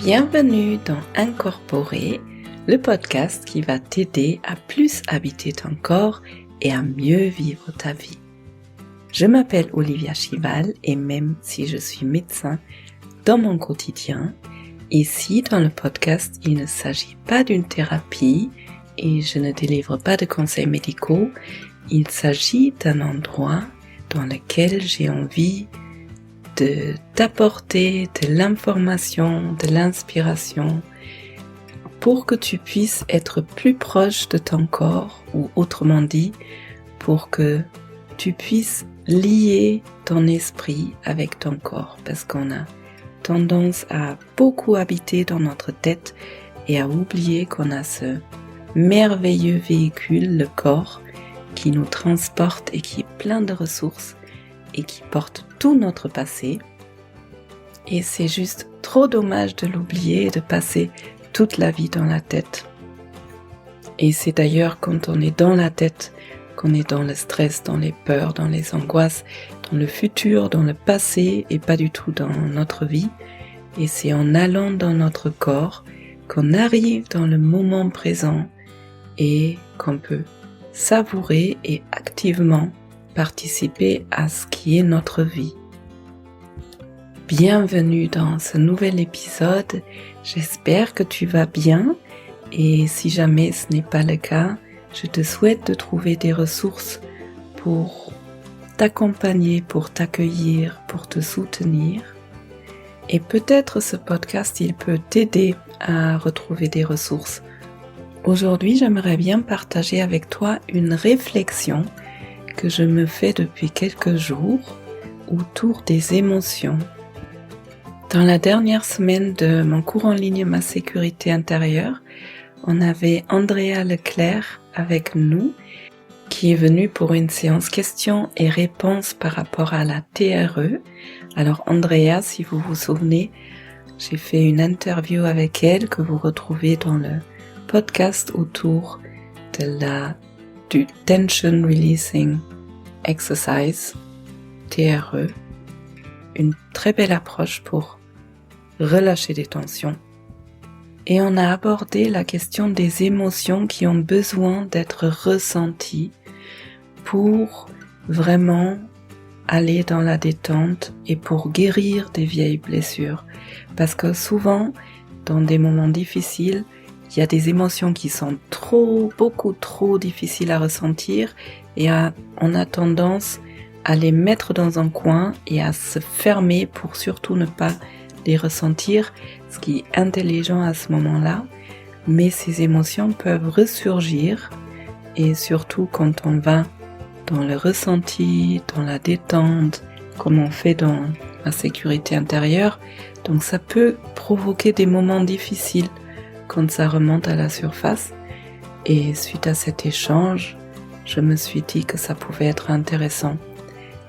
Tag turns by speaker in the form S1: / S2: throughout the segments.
S1: Bienvenue dans Incorporer, le podcast qui va t'aider à plus habiter ton corps et à mieux vivre ta vie. Je m'appelle Olivia Chival et même si je suis médecin dans mon quotidien, ici dans le podcast, il ne s'agit pas d'une thérapie et je ne délivre pas de conseils médicaux, il s'agit d'un endroit dans lequel j'ai envie d'apporter de l'information, de l'inspiration pour que tu puisses être plus proche de ton corps ou autrement dit, pour que tu puisses lier ton esprit avec ton corps parce qu'on a tendance à beaucoup habiter dans notre tête et à oublier qu'on a ce merveilleux véhicule, le corps, qui nous transporte et qui est plein de ressources et qui porte tout notre passé. Et c'est juste trop dommage de l'oublier et de passer toute la vie dans la tête. Et c'est d'ailleurs quand on est dans la tête qu'on est dans le stress, dans les peurs, dans les angoisses, dans le futur, dans le passé et pas du tout dans notre vie. Et c'est en allant dans notre corps qu'on arrive dans le moment présent et qu'on peut savourer et activement participer à ce qui est notre vie. Bienvenue dans ce nouvel épisode, j'espère que tu vas bien et si jamais ce n'est pas le cas, je te souhaite de trouver des ressources pour t'accompagner, pour t'accueillir, pour te soutenir. Et peut-être ce podcast, il peut t'aider à retrouver des ressources. Aujourd'hui, j'aimerais bien partager avec toi une réflexion que je me fais depuis quelques jours autour des émotions. Dans la dernière semaine de mon cours en ligne Ma sécurité intérieure, on avait Andrea Leclerc avec nous qui est venue pour une séance questions et réponses par rapport à la TRE. Alors Andrea, si vous vous souvenez, j'ai fait une interview avec elle que vous retrouvez dans le podcast autour du Tension Releasing Exercise, TRE, une très belle approche pour relâcher des tensions. Et on a abordé la question des émotions qui ont besoin d'être ressenties pour vraiment aller dans la détente et pour guérir des vieilles blessures. Parce que souvent, dans des moments difficiles, il y a des émotions qui sont beaucoup trop difficiles à ressentir et on a tendance à les mettre dans un coin et à se fermer pour surtout ne pas les ressentir, ce qui est intelligent à ce moment-là. Mais ces émotions peuvent ressurgir et surtout quand on va dans le ressenti, dans la détente, comme on fait dans la sécurité intérieure. Donc ça peut provoquer des moments difficiles quand ça remonte à la surface. Et suite à cet échange, je me suis dit que ça pouvait être intéressant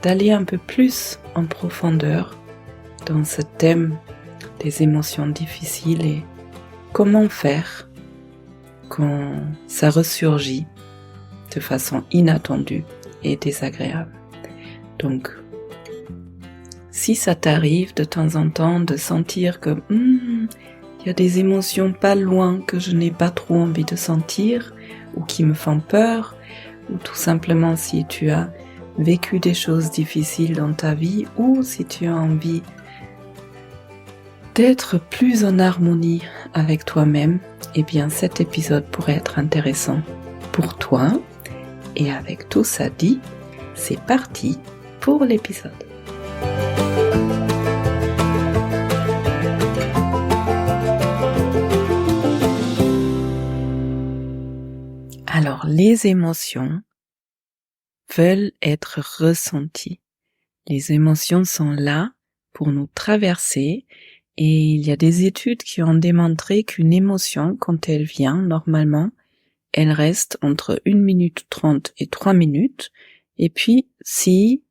S1: d'aller un peu plus en profondeur dans ce thème des émotions difficiles et comment faire quand ça ressurgit de façon inattendue et désagréable. Donc, si ça t'arrive de temps en temps de sentir que il y a des émotions pas loin que je n'ai pas trop envie de sentir ou qui me font peur, ou tout simplement si tu as vécu des choses difficiles dans ta vie ou si tu as envie d'être plus en harmonie avec toi-même, eh bien cet épisode pourrait être intéressant pour toi. Et avec tout ça dit, c'est parti pour l'épisode. Alors, les émotions veulent être ressenties. Les émotions sont là pour nous traverser et il y a des études qui ont démontré qu'une émotion, quand elle vient, normalement, elle reste entre 1 minute 30 et 3 minutes. Et puis, si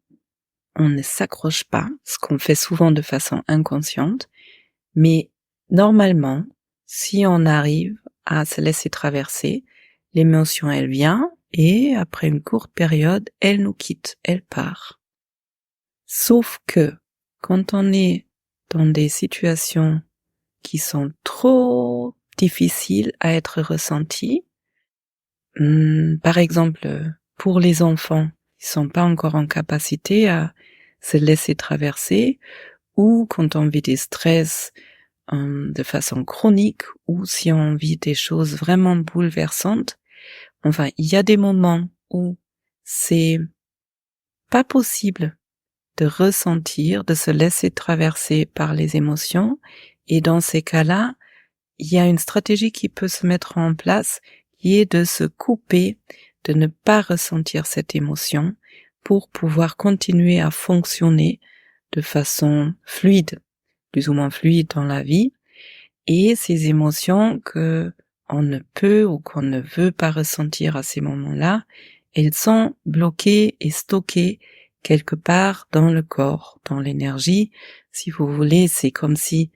S1: on ne s'accroche pas, ce qu'on fait souvent de façon inconsciente, mais normalement, si on arrive à se laisser traverser, l'émotion, elle vient et après une courte période, elle nous quitte, elle part. Sauf que quand on est dans des situations qui sont trop difficiles à être ressenties. Par exemple, pour les enfants, ils sont pas encore en capacité à se laisser traverser, ou quand on vit des stress de façon chronique, ou si on vit des choses vraiment bouleversantes. Enfin, il y a des moments où c'est pas possible de ressentir, de se laisser traverser par les émotions, et dans ces cas-là, il y a une stratégie qui peut se mettre en place, qui est de se couper, de ne pas ressentir cette émotion pour pouvoir continuer à fonctionner de façon fluide, plus ou moins fluide dans la vie, et ces émotions que on ne peut ou qu'on ne veut pas ressentir à ces moments-là, elles sont bloquées et stockées quelque part dans le corps, dans l'énergie. Si vous voulez, c'est comme si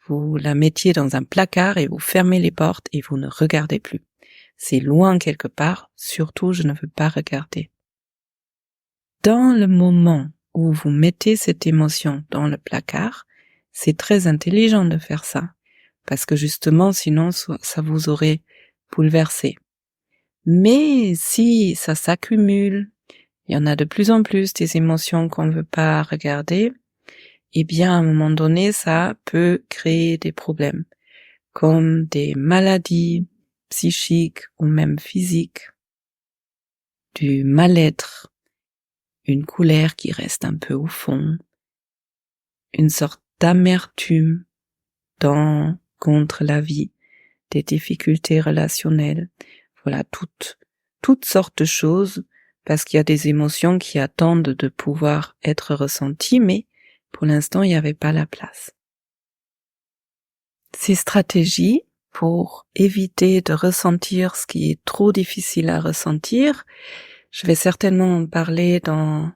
S1: vous la mettiez dans un placard et vous fermez les portes et vous ne regardez plus. C'est loin quelque part, surtout je ne veux pas regarder. Dans le moment où vous mettez cette émotion dans le placard, c'est très intelligent de faire ça, parce que justement sinon ça vous aurait bouleversé. Mais si ça s'accumule, il y en a de plus en plus des émotions qu'on ne veut pas regarder, eh bien à un moment donné ça peut créer des problèmes, comme des maladies psychiques ou même physiques, du mal-être, une colère qui reste un peu au fond, une sorte d'amertume contre la vie, des difficultés relationnelles, voilà, toutes sortes de choses, parce qu'il y a des émotions qui attendent de pouvoir être ressenties, mais pour l'instant, il n'y avait pas la place. Ces stratégies pour éviter de ressentir ce qui est trop difficile à ressentir, je vais certainement en parler dans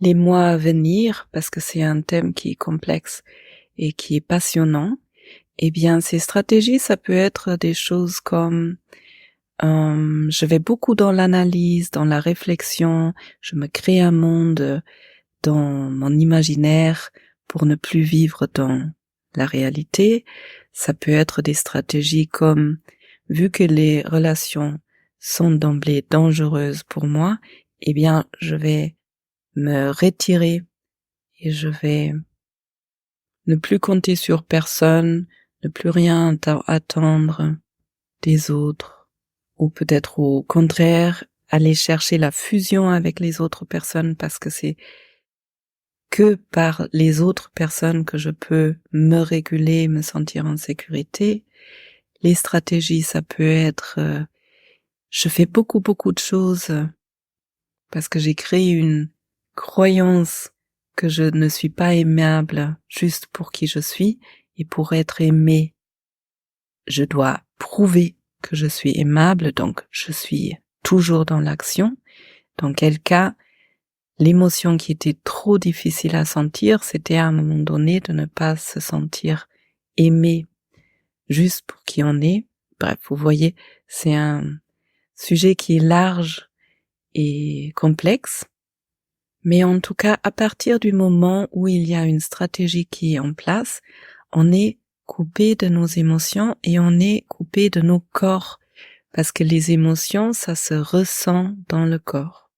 S1: les mois à venir, parce que c'est un thème qui est complexe et qui est passionnant. Eh bien, ces stratégies, ça peut être des choses comme je vais beaucoup dans l'analyse, dans la réflexion, je me crée un monde dans mon imaginaire pour ne plus vivre dans la réalité. Ça peut être des stratégies comme, vu que les relations sont d'emblée dangereuses pour moi, eh bien, je vais me retirer et je vais ne plus compter sur personne, ne plus rien attendre des autres, ou peut-être au contraire, aller chercher la fusion avec les autres personnes, parce que c'est que par les autres personnes que je peux me réguler, me sentir en sécurité. Les stratégies, ça peut être, je fais beaucoup de choses parce que j'ai créé une croyance que je ne suis pas aimable juste pour qui je suis, et pour être aimé, je dois prouver que je suis aimable, donc je suis toujours dans l'action. Dans quel cas, l'émotion qui était trop difficile à sentir, c'était à un moment donné de ne pas se sentir aimé juste pour qui on est. Bref, vous voyez, c'est un sujet qui est large et complexe. Mais en tout cas, à partir du moment où il y a une stratégie qui est en place, on est coupé de nos émotions et on est coupé de nos corps, parce que les émotions, ça se ressent dans le corps.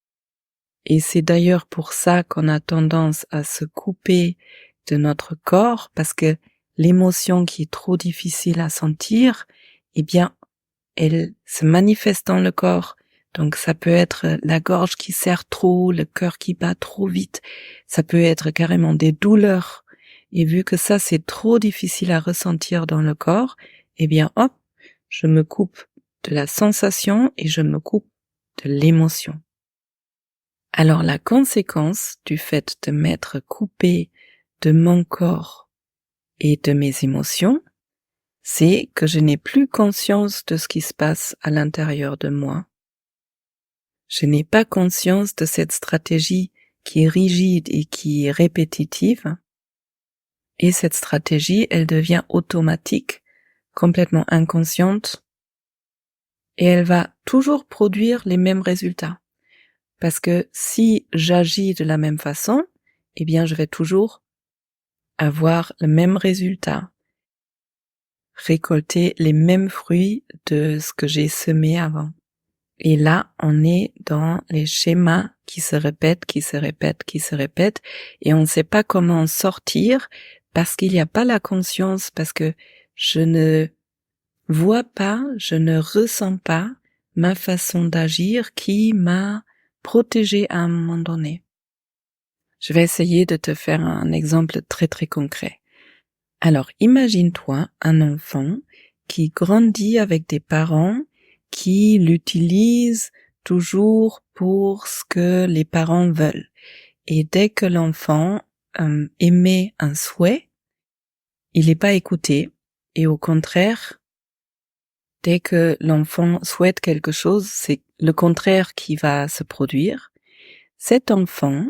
S1: Et c'est d'ailleurs pour ça qu'on a tendance à se couper de notre corps, parce que l'émotion qui est trop difficile à sentir, eh bien, elle se manifeste dans le corps. Donc ça peut être la gorge qui serre trop, le cœur qui bat trop vite, ça peut être carrément des douleurs. Et vu que ça c'est trop difficile à ressentir dans le corps, eh bien hop, je me coupe de la sensation et je me coupe de l'émotion. Alors la conséquence du fait de m'être coupé de mon corps et de mes émotions, c'est que je n'ai plus conscience de ce qui se passe à l'intérieur de moi. Je n'ai pas conscience de cette stratégie qui est rigide et qui est répétitive. Et cette stratégie, elle devient automatique, complètement inconsciente, et elle va toujours produire les mêmes résultats. Parce que si j'agis de la même façon, eh bien je vais toujours avoir le même résultat. récolter les mêmes fruits de ce que j'ai semé avant. Et là, on est dans les schémas qui se répètent, et on ne sait pas comment en sortir parce qu'il n'y a pas la conscience, parce que je ne vois pas, je ne ressens pas ma façon d'agir qui m'a protégée à un moment donné. Je vais essayer de te faire un exemple très très concret. Alors, imagine-toi un enfant qui grandit avec des parents qui l'utilisent toujours pour ce que les parents veulent. Et dès que l'enfant émet un souhait, il n'est pas écouté. Et au contraire, dès que l'enfant souhaite quelque chose, c'est le contraire qui va se produire. Cet enfant,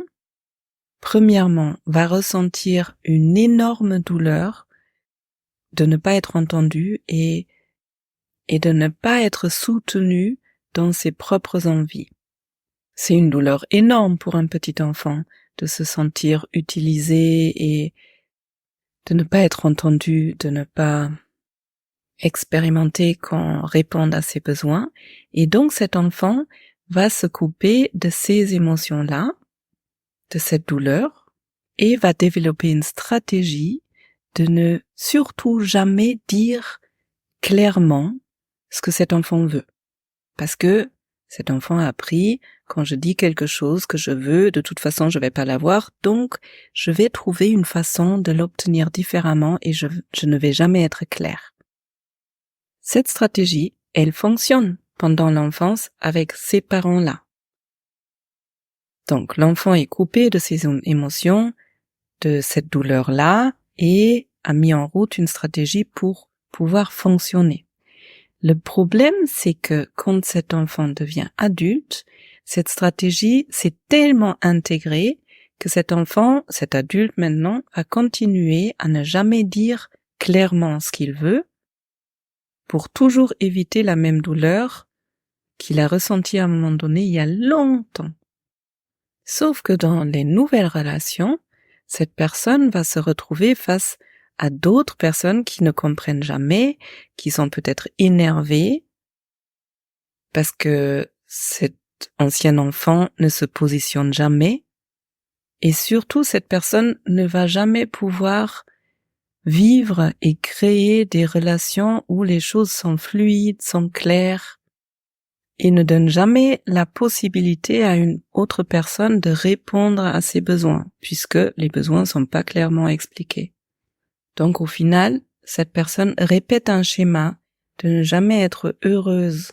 S1: premièrement, va ressentir une énorme douleur de ne pas être entendu et de ne pas être soutenu dans ses propres envies. C'est une douleur énorme pour un petit enfant de se sentir utilisé et de ne pas être entendu, de ne pas expérimenter qu'on réponde à ses besoins. Et donc cet enfant va se couper de ces émotions-là, de cette douleur, et va développer une stratégie de ne surtout jamais dire clairement ce que cet enfant veut. Parce que cet enfant a appris, quand je dis quelque chose que je veux, de toute façon je vais pas l'avoir, donc je vais trouver une façon de l'obtenir différemment et je ne vais jamais être clair. Cette stratégie, elle fonctionne pendant l'enfance avec ces parents-là. Donc l'enfant est coupé de ses émotions, de cette douleur-là, et a mis en route une stratégie pour pouvoir fonctionner. Le problème, c'est que quand cet enfant devient adulte, cette stratégie s'est tellement intégrée que cet enfant, cet adulte maintenant, va continuer à ne jamais dire clairement ce qu'il veut pour toujours éviter la même douleur qu'il a ressentie à un moment donné il y a longtemps. Sauf que dans les nouvelles relations, cette personne va se retrouver face à d'autres personnes qui ne comprennent jamais, qui sont peut-être énervées, parce que cet ancien enfant ne se positionne jamais, et surtout cette personne ne va jamais pouvoir vivre et créer des relations où les choses sont fluides, sont claires, et ne donne jamais la possibilité à une autre personne de répondre à ses besoins, puisque les besoins sont pas clairement expliqués. Donc au final, cette personne répète un schéma de ne jamais être heureuse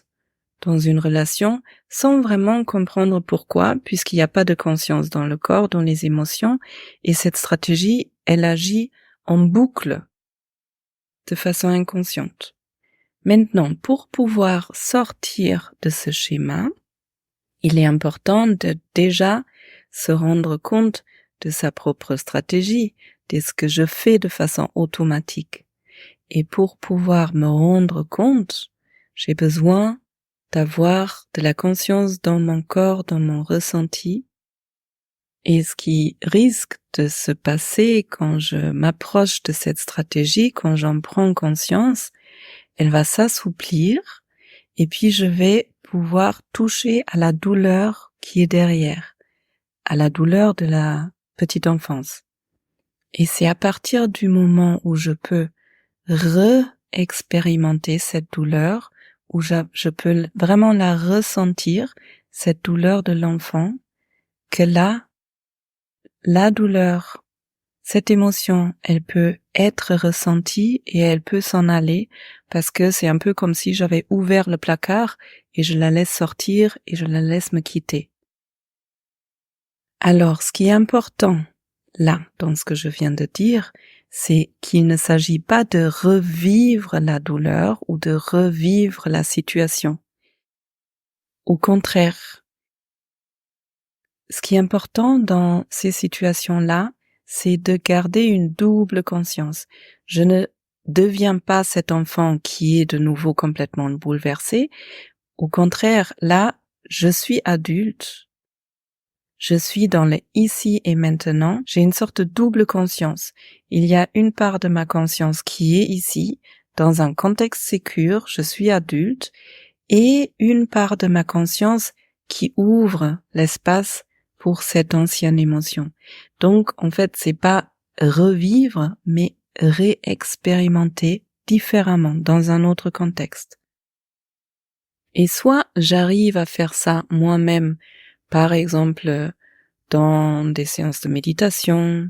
S1: dans une relation sans vraiment comprendre pourquoi, puisqu'il n'y a pas de conscience dans le corps, dans les émotions, et cette stratégie, elle agit en boucle, de façon inconsciente. Maintenant, pour pouvoir sortir de ce schéma, il est important de déjà se rendre compte de sa propre stratégie, de ce que je fais de façon automatique. Et pour pouvoir me rendre compte, j'ai besoin d'avoir de la conscience dans mon corps, dans mon ressenti. Et ce qui risque de se passer quand je m'approche de cette stratégie, quand j'en prends conscience, elle va s'assouplir et puis je vais pouvoir toucher à la douleur qui est derrière, à la douleur de la petite enfance. Et c'est à partir du moment où je peux re-expérimenter cette douleur, où je peux vraiment la ressentir, cette douleur de l'enfant, que là, la douleur, cette émotion, elle peut être ressentie et elle peut s'en aller parce que c'est un peu comme si j'avais ouvert le placard et je la laisse sortir et je la laisse me quitter. Alors, ce qui est important là, dans ce que je viens de dire, c'est qu'il ne s'agit pas de revivre la douleur ou de revivre la situation. Au contraire, ce qui est important dans ces situations-là, c'est de garder une double conscience. Je ne deviens pas cet enfant qui est de nouveau complètement bouleversé. Au contraire, là, je suis adulte. Je suis dans le ici et maintenant. J'ai une sorte de double conscience. Il y a une part de ma conscience qui est ici, dans un contexte sécure, je suis adulte, et une part de ma conscience qui ouvre l'espace pour cette ancienne émotion. Donc, en fait, c'est pas revivre, mais réexpérimenter différemment, dans un autre contexte. Et soit j'arrive à faire ça moi-même, par exemple dans des séances de méditation,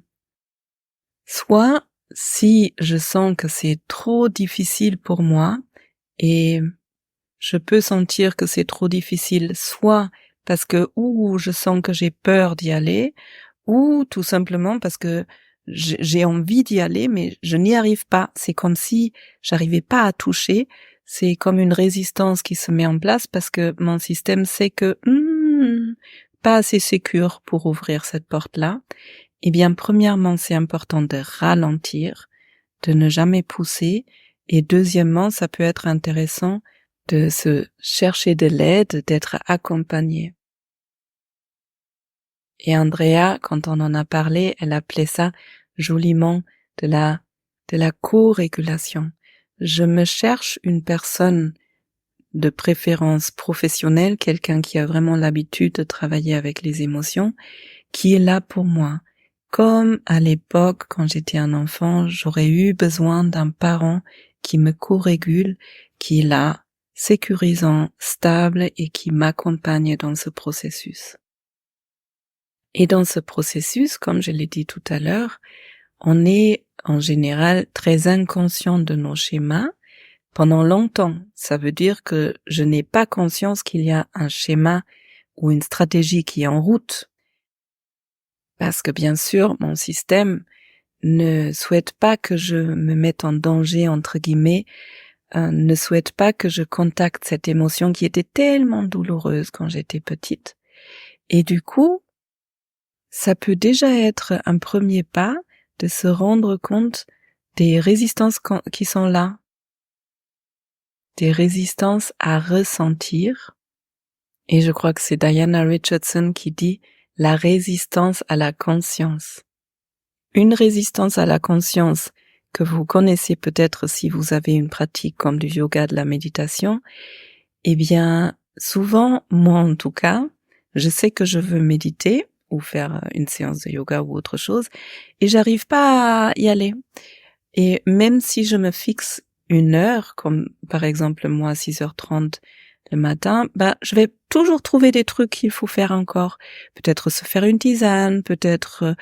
S1: soit si je sens que c'est trop difficile pour moi, et je peux sentir que c'est trop difficile, soit parce que ou je sens que j'ai peur d'y aller, ou tout simplement parce que j'ai envie d'y aller, mais je n'y arrive pas. C'est comme si j'arrivais pas à toucher. C'est comme une résistance qui se met en place parce que mon système sait que pas assez sécure pour ouvrir cette porte-là. Eh bien, premièrement, c'est important de ralentir, de ne jamais pousser, et deuxièmement, ça peut être intéressant de se chercher de l'aide, d'être accompagné. Et Andrea, quand on en a parlé, elle appelait ça joliment de la co-régulation. Je me cherche une personne de préférence professionnelle, quelqu'un qui a vraiment l'habitude de travailler avec les émotions, qui est là pour moi. Comme à l'époque, quand j'étais un enfant, j'aurais eu besoin d'un parent qui me co-régule, qui est là, sécurisant, stable et qui m'accompagne dans ce processus. Et dans ce processus, comme je l'ai dit tout à l'heure, on est en général très inconscient de nos schémas pendant longtemps. Ça veut dire que je n'ai pas conscience qu'il y a un schéma ou une stratégie qui est en route. Parce que bien sûr, mon système ne souhaite pas que je me mette en danger, entre guillemets, ne souhaite pas que je contacte cette émotion qui était tellement douloureuse quand j'étais petite. Et du coup, ça peut déjà être un premier pas de se rendre compte des résistances qui sont là, des résistances à ressentir. Et je crois que c'est Diana Richardson qui dit la résistance à la conscience. Une résistance à la conscience que vous connaissez peut-être si vous avez une pratique comme du yoga, de la méditation, eh bien, souvent, moi en tout cas, je sais que je veux méditer ou faire une séance de yoga ou autre chose, et j'arrive pas à y aller. Et même si je me fixe une heure, comme par exemple moi à 6h30 le matin, je vais toujours trouver des trucs qu'il faut faire encore. Peut-être se faire une tisane, peut-être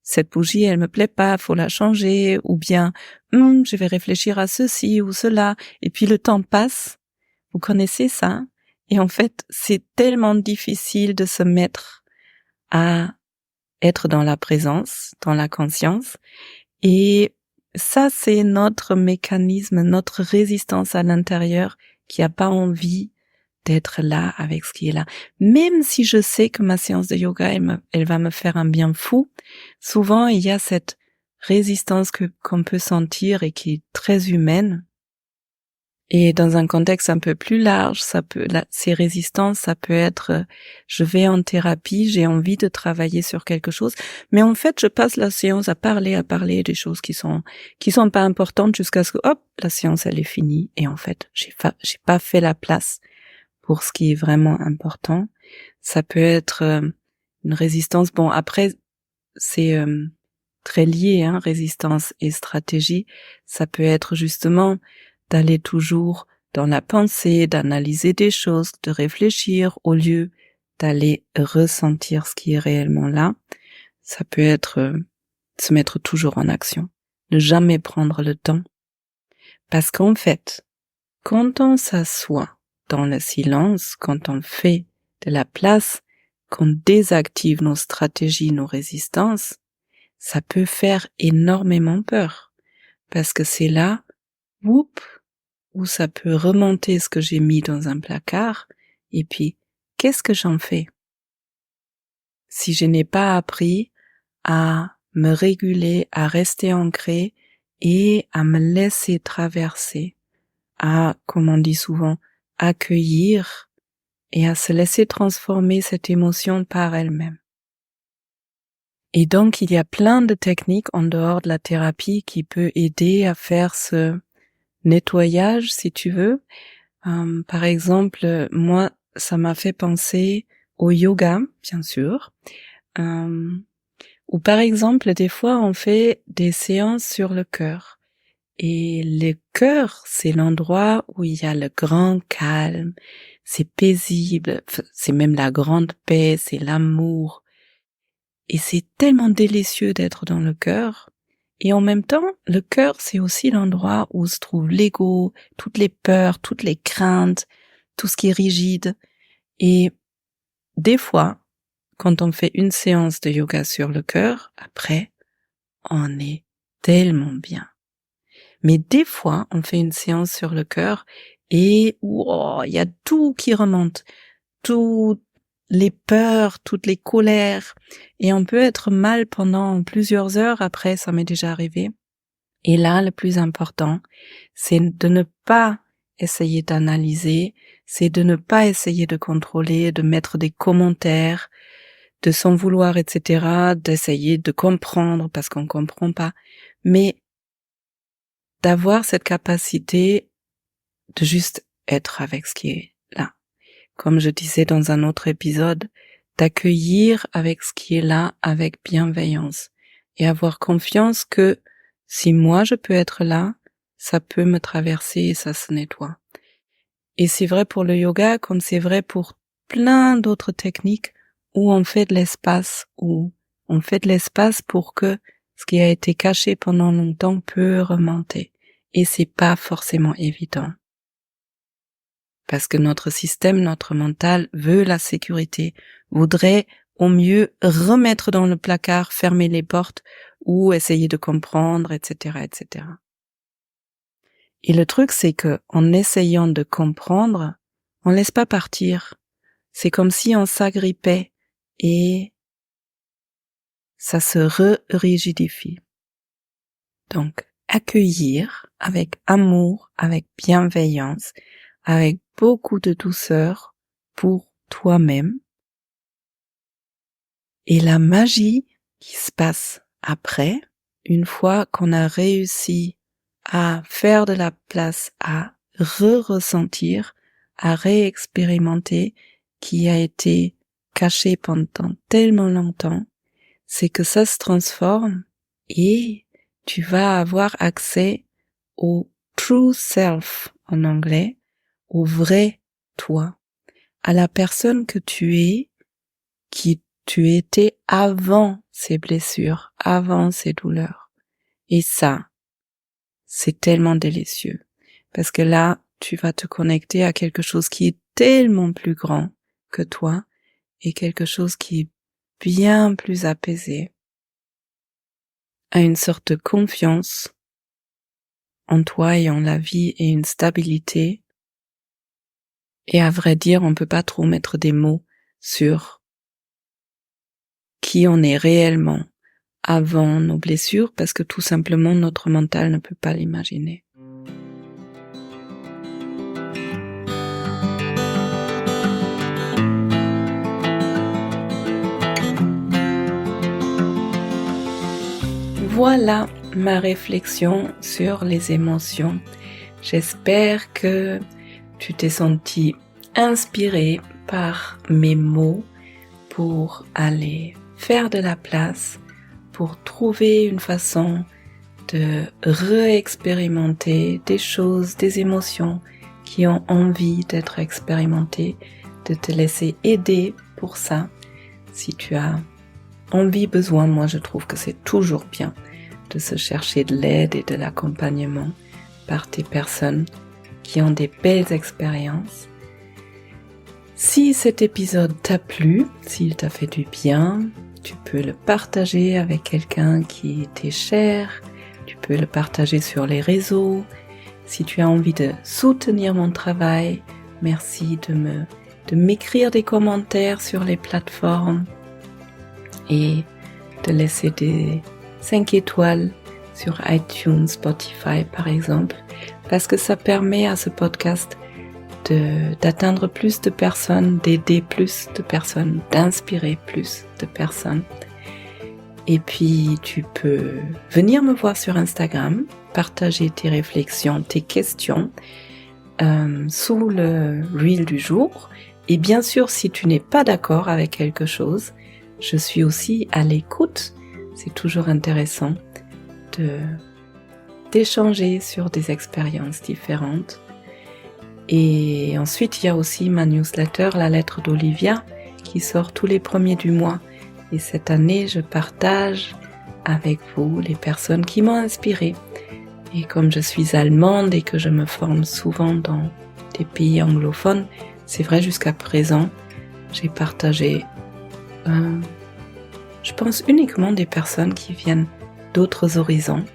S1: cette bougie elle me plaît pas, faut la changer, ou bien je vais réfléchir à ceci ou cela, et puis le temps passe. Vous connaissez ça? Et en fait, c'est tellement difficile de se mettre à être dans la présence, dans la conscience, et ça c'est notre mécanisme, notre résistance à l'intérieur qui a pas envie d'être là avec ce qui est là. Même si je sais que ma séance de yoga, elle va me faire un bien fou, souvent il y a cette résistance qu'on peut sentir et qui est très humaine. Et dans un contexte un peu plus large, ces résistances, ça peut être, je vais en thérapie, j'ai envie de travailler sur quelque chose, mais en fait, je passe la séance à parler des choses qui sont pas importantes jusqu'à ce que, hop, la séance, elle est finie. Et en fait, j'ai pas fait la place pour ce qui est vraiment important. Ça peut être une résistance. Bon, après, c'est très lié, résistance et stratégie. Ça peut être justement d'aller toujours dans la pensée, d'analyser des choses, de réfléchir au lieu d'aller ressentir ce qui est réellement là. Ça peut être se mettre toujours en action, ne jamais prendre le temps. Parce qu'en fait, quand on s'assoit dans le silence, quand on fait de la place, qu'on désactive nos stratégies, nos résistances, ça peut faire énormément peur. Parce que c'est là, où ça peut remonter ce que j'ai mis dans un placard, et puis, qu'est-ce que j'en fais? Si je n'ai pas appris à me réguler, à rester ancré et à me laisser traverser, à, comme on dit souvent, accueillir et à se laisser transformer cette émotion par elle-même. Et donc, il y a plein de techniques en dehors de la thérapie qui peut aider à faire ce nettoyage, si tu veux. Par exemple, moi, ça m'a fait penser au yoga, bien sûr. Ou par exemple, des fois, on fait des séances sur le cœur. Et le cœur, c'est l'endroit où il y a le grand calme, c'est paisible, c'est même la grande paix, c'est l'amour. Et c'est tellement délicieux d'être dans le cœur. Et en même temps, le cœur, c'est aussi l'endroit où se trouve l'ego, toutes les peurs, toutes les craintes, tout ce qui est rigide. Et des fois, quand on fait une séance de yoga sur le cœur, après, on est tellement bien. Mais des fois, on fait une séance sur le cœur et il y a tout qui remonte, toutes les peurs, toutes les colères, et on peut être mal pendant plusieurs heures après, ça m'est déjà arrivé. Et là, le plus important, c'est de ne pas essayer d'analyser, c'est de ne pas essayer de contrôler, de mettre des commentaires, de s'en vouloir, etc., d'essayer de comprendre parce qu'on comprend pas, mais d'avoir cette capacité de juste être avec ce qui est là. Comme je disais dans un autre épisode, d'accueillir avec ce qui est là avec bienveillance et avoir confiance que si moi je peux être là, ça peut me traverser et ça se nettoie. Et c'est vrai pour le yoga comme c'est vrai pour plein d'autres techniques où on fait de l'espace, où on fait de l'espace pour que ce qui a été caché pendant longtemps peut remonter. Et c'est pas forcément évident. Parce que notre système, notre mental veut la sécurité, voudrait au mieux remettre dans le placard, fermer les portes ou essayer de comprendre, etc., etc. Et le truc, c'est que en essayant de comprendre, on laisse pas partir. C'est comme si on s'agrippait et ça se rigidifie. Donc, accueillir avec amour, avec bienveillance, avec beaucoup de douceur pour toi-même. Et la magie qui se passe après, une fois qu'on a réussi à faire de la place, à ressentir, à réexpérimenter, qui a été caché pendant tellement longtemps, c'est que ça se transforme et tu vas avoir accès au true self en anglais, au vrai toi, à la personne que tu es, qui tu étais avant ces blessures, avant ces douleurs. Et ça, c'est tellement délicieux. Parce que là, tu vas te connecter à quelque chose qui est tellement plus grand que toi et quelque chose qui est bien plus apaisé, à une sorte de confiance en toi et en la vie et une stabilité. Et à vrai dire, on peut pas trop mettre des mots sur qui on est réellement avant nos blessures parce que tout simplement notre mental ne peut pas l'imaginer. Voilà ma réflexion sur les émotions. J'espère que tu t'es senti inspiré par mes mots pour aller faire de la place, pour trouver une façon de réexpérimenter des choses, des émotions qui ont envie d'être expérimentées, de te laisser aider pour ça. Si tu as envie, besoin, moi je trouve que c'est toujours bien de se chercher de l'aide et de l'accompagnement par des personnes qui ont des belles expériences. Si cet épisode t'a plu, s'il t'a fait du bien, tu peux le partager avec quelqu'un qui t'est cher, tu peux le partager sur les réseaux. Si tu as envie de soutenir mon travail, merci de m'écrire des commentaires sur les plateformes et de laisser des 5 étoiles sur iTunes, Spotify par exemple, parce que ça permet à ce podcast d'atteindre plus de personnes, d'aider plus de personnes, d'inspirer plus de personnes. Et puis tu peux venir me voir sur Instagram, partager tes réflexions, tes questions sous le reel du jour. Et bien sûr, si tu n'es pas d'accord avec quelque chose, je suis aussi à l'écoute. C'est toujours intéressant d'échanger sur des expériences différentes. Et ensuite, il y a aussi ma newsletter, la lettre d'Olivia, qui sort tous les premiers du mois. Et cette année, je partage avec vous les personnes qui m'ont inspirée. Et comme je suis allemande et que je me forme souvent dans des pays anglophones, c'est vrai jusqu'à présent, j'ai partagé, je pense uniquement des personnes qui viennent d'autres horizons.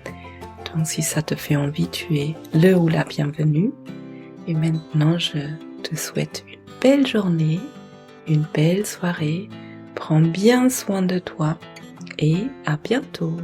S1: Donc si ça te fait envie, tu es le ou la bienvenue. Et maintenant, je te souhaite une belle journée, une belle soirée. Prends bien soin de toi et à bientôt.